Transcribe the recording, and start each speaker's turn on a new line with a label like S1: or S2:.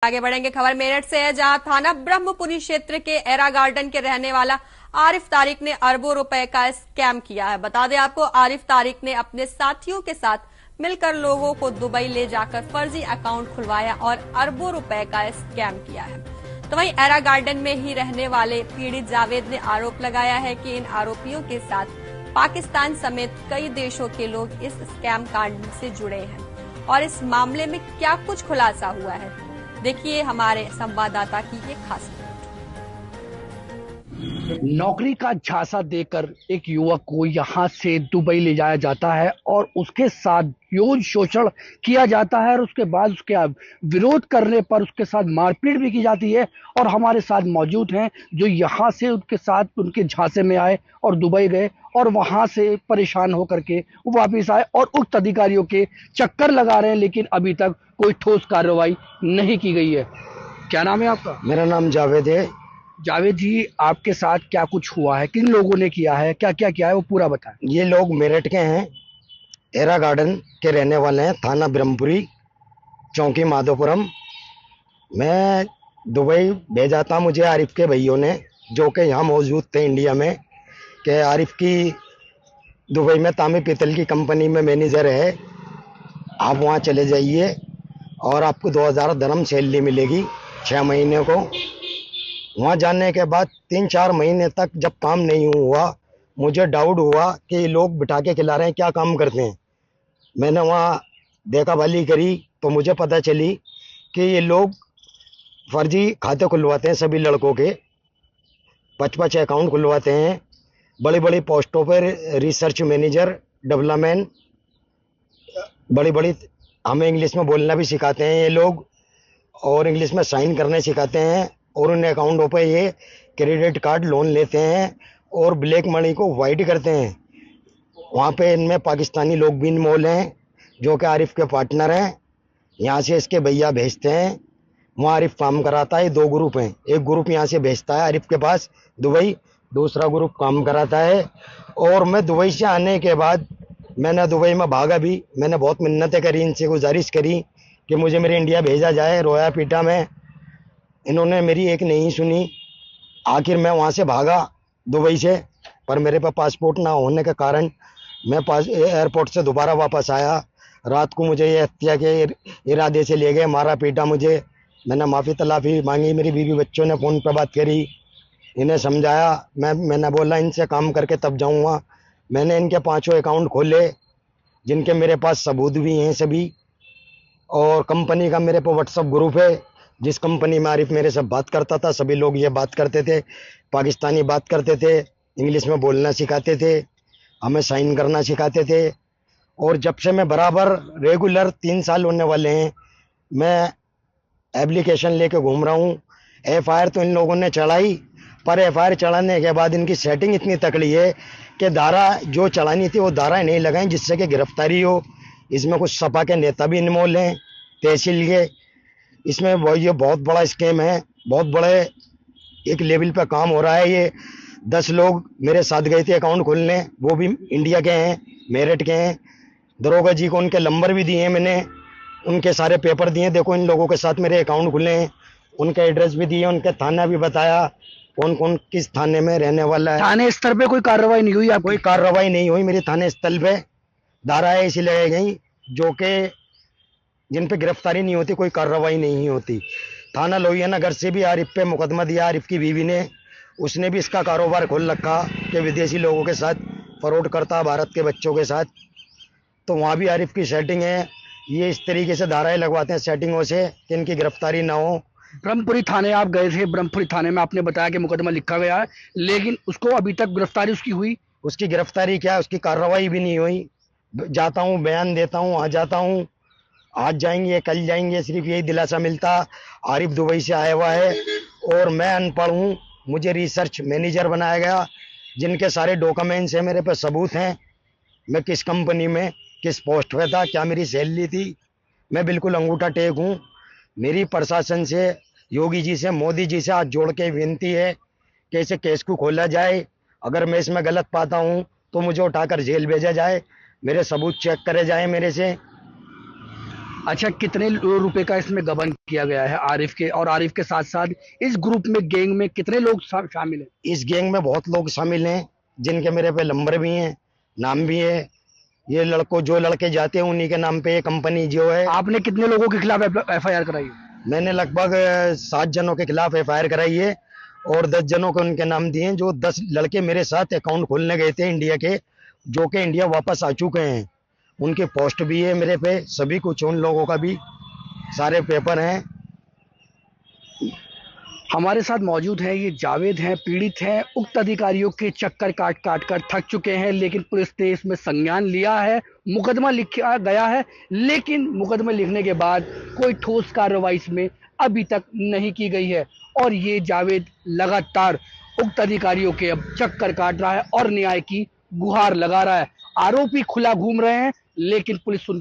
S1: आगे बढ़ेंगे। खबर मेरठ से है, जहां थाना ब्रह्मपुरी क्षेत्र के एरा गार्डन के रहने वाला आरिफ तारिक ने अरबों रुपए का स्कैम किया है। बता दें आपको, आरिफ तारिक ने अपने साथियों के साथ मिलकर लोगों को दुबई ले जाकर फर्जी अकाउंट खुलवाया और अरबों रुपए का स्कैम किया है। तो वहीं एरा गार्डन में ही रहने वाले पीड़ित जावेद ने आरोप लगाया है कि इन आरोपियों के साथ पाकिस्तान समेत कई देशों के लोग इस स्कैम कांड से जुड़े हैं। और इस मामले में क्या कुछ खुलासा हुआ है, देखिए हमारे संवाददाता की ये खास रिपोर्ट।
S2: नौकरी का झांसा देकर एक युवक को यहां से दुबई ले जाया जाता है और उसके साथ यौन शोषण किया जाता है और उसके बाद उसके विरोध करने पर उसके साथ मारपीट भी की जाती है। और हमारे साथ मौजूद हैं जो यहां से उनके साथ उनके झांसे में आए और दुबई गए और वहां से परेशान होकर के वापिस आए और उक्त अधिकारियों के चक्कर लगा रहे हैं, लेकिन अभी तक कोई ठोस कार्रवाई नहीं की गई है। क्या नाम है आपका?
S3: मेरा नाम जावेद है।
S2: जावेद जी, आपके साथ क्या कुछ हुआ है, किन लोगों ने किया है, क्या क्या किया है, वो पूरा बताएं।
S3: ये लोग मेरठ के हैं, एरा गार्डन के रहने वाले हैं, थाना ब्रह्मपुरी, चौकी माधोपुरम। मैं दुबई भेजा था मुझे आरिफ के भैयों ने, जो कि यहाँ मौजूद थे इंडिया में, कि आरिफ की दुबई में तांबे पीतल की कंपनी में मैनेजर है, आप वहाँ चले जाइए और आपको 2000 दरम सैलरी मिलेगी 6 महीने को। वहाँ जाने के बाद 3-4 महीने तक जब काम नहीं हुआ, मुझे डाउट हुआ कि ये लोग बिठा के खिला रहे हैं, क्या काम करते हैं। मैंने वहाँ देखा भाली करी तो मुझे पता चली कि ये लोग फर्जी खाते खुलवाते हैं, सभी लड़कों के 5-5 अकाउंट खुलवाते हैं, बड़ी बड़ी पोस्टों पर रिसर्च मैनेजर, डेवलपमेंट, बड़ी बड़ी, हमें इंग्लिश में बोलना भी सिखाते हैं ये लोग और इंग्लिश में साइन करने सिखाते हैं। और उन अकाउंटों पे ये क्रेडिट कार्ड लोन लेते हैं और ब्लैक मनी को वाइट करते हैं। वहाँ पे इनमें पाकिस्तानी लोग भी इन्वॉल्व हैं, जो कि आरिफ के पार्टनर हैं। यहाँ से इसके भैया भेजते हैं, वहाँ आरिफ काम कराता है। 2 ग्रुप हैं, एक ग्रुप यहाँ से भेजता है आरिफ के पास दुबई, दूसरा ग्रुप काम कराता है। और मैं दुबई से आने के बाद मैंने दुबई में भागा भी, मैंने बहुत मिन्नतें करी, इनसे गुजारिश करी कि मुझे मेरे इंडिया भेजा जाए, रोया पीटा मैं, इन्होंने मेरी एक नहीं सुनी। आखिर मैं वहाँ से भागा दुबई से, पर मेरे पास पासपोर्ट ना होने के कारण मैं एयरपोर्ट से दोबारा वापस आया। रात को मुझे ये हत्या के इरादे से ले गए, मारा पीटा मुझे। मैंने माफ़ी तलाफ़ी मांगी, मेरी बीवी बच्चों ने फ़ोन पर बात करी, इन्हें समझाया। मैंने बोला इनसे काम करके तब जाऊँगा। मैंने इनके 5 अकाउंट खोले, जिनके मेरे पास सबूत भी हैं सभी। और कंपनी का मेरे पर व्हाट्सअप ग्रुप है, जिस कंपनी में आरिफ मेरे से बात करता था, सभी लोग ये बात करते थे, पाकिस्तानी बात करते थे, इंग्लिश में बोलना सिखाते थे, हमें साइन करना सिखाते थे। और जब से मैं बराबर रेगुलर 3 साल होने वाले हैं, मैं एप्लीकेशन लेके घूम रहा हूँ। FIR तो इन लोगों ने चढ़ाई, पर FIR चढ़ाने के बाद इनकी सेटिंग इतनी तकड़ी है कि धारा जो चढ़ानी थी वो धारा नहीं लगाई जिससे कि गिरफ्तारी हो। इसमें कुछ सपा के नेता भी इन्वॉल्व हैं, तहसील के। इसमें ये बहुत बड़ा स्कैम है, बहुत बड़े एक लेवल पे काम हो रहा है। ये 10 लोग मेरे साथ गए थे अकाउंट खोलने, वो भी इंडिया के हैं, मेरठ के हैं। दरोगा जी को उनके नंबर भी दिए, मैंने उनके सारे पेपर दिए, देखो इन लोगों के साथ मेरे अकाउंट खुले हैं। उनका एड्रेस भी दिए, उनके थाना भी बताया, कौन कौन किस थाने में रहने वाला है।
S2: थाने स्तर पे कोई कार्रवाई नहीं हुई?
S3: कोई कार्रवाई नहीं हुई मेरे थाने स्थल पे। धाराएं ऐसी लगाई गई जो कि जिन पे गिरफ्तारी नहीं होती, कोई कार्रवाई नहीं होती। थाना लोहिया नगर से भी आरिफ पे मुकदमा दिया, आरिफ की बीवी ने, उसने भी इसका कारोबार खोल रखा कि विदेशी लोगों के साथ फ्रॉड करता, भारत के बच्चों के साथ। तो वहाँ भी आरिफ की सेटिंग है। ये इस तरीके से धाराएं लगवाते हैं सेटिंगों से कि इनकी गिरफ्तारी ना हो।
S2: ब्रह्मपुरी थाने आप गए थे, ब्रह्मपुरी थाने में आपने बताया कि मुकदमा लिखा गया है, लेकिन उसको अभी तक गिरफ्तारी उसकी हुई?
S3: उसकी गिरफ्तारी क्या, उसकी कार्रवाई भी नहीं हुई। जाता हूँ, बयान देता हूँ, आ जाता हूँ, आज जाएंगे कल जाएंगे, सिर्फ यही दिलासा मिलता। आरिफ दुबई से आया हुआ है और मैं अनपढ़ हूँ, मुझे रिसर्च मैनेजर बनाया गया, जिनके सारे डॉक्यूमेंट्स हैं, मेरे पे सबूत हैं, मैं किस कंपनी में किस पोस्ट पे था, क्या मेरी सैलरी थी। मैं बिल्कुल अंगूठा टेक हूँ। मेरी प्रशासन से, योगी जी से, मोदी जी से हाथ जोड़ के विनती है कि इसे केस को खोला जाए। अगर मैं इसमें गलत पाता हूँ तो मुझे उठाकर जेल भेजा जाए, मेरे सबूत चेक करे जाए मेरे से।
S2: अच्छा, कितने रुपए का इसमें गबन किया गया है आरिफ के, और आरिफ के साथ साथ इस ग्रुप में, गैंग में कितने लोग शामिल हैं?
S3: इस गैंग में बहुत लोग शामिल हैं, जिनके मेरे पे नंबर भी हैं, नाम भी है। ये जो लड़के जाते हैं उन्हीं के नाम पे ये कंपनी जो है।
S2: आपने कितने लोगों के खिलाफ FIR कराई है?
S3: मैंने लगभग 7 जनों के खिलाफ FIR कराई है और 10 जनों को उनके नाम दिए हैं। जो 10 लड़के मेरे साथ अकाउंट खोलने गए थे इंडिया के, जो कि इंडिया वापस आ चुके हैं, उनके पोस्ट भी है मेरे पे, सभी कुछ उन लोगों का भी सारे पेपर हैं।
S2: हमारे साथ मौजूद है ये जावेद हैं, पीड़ित हैं, उक्त अधिकारियों के चक्कर काट काट कर थक चुके हैं, लेकिन पुलिस ने इसमें संज्ञान लिया है, मुकदमा लिखा गया है, लेकिन मुकदमा लिखने के बाद कोई ठोस कार्रवाई इसमें अभी तक नहीं की गई है। और ये जावेद लगातार उक्त अधिकारियों के अब चक्कर काट रहा है और न्याय की गुहार लगा रहा है। आरोपी खुला घूम रहे हैं, लेकिन पुलिस उनको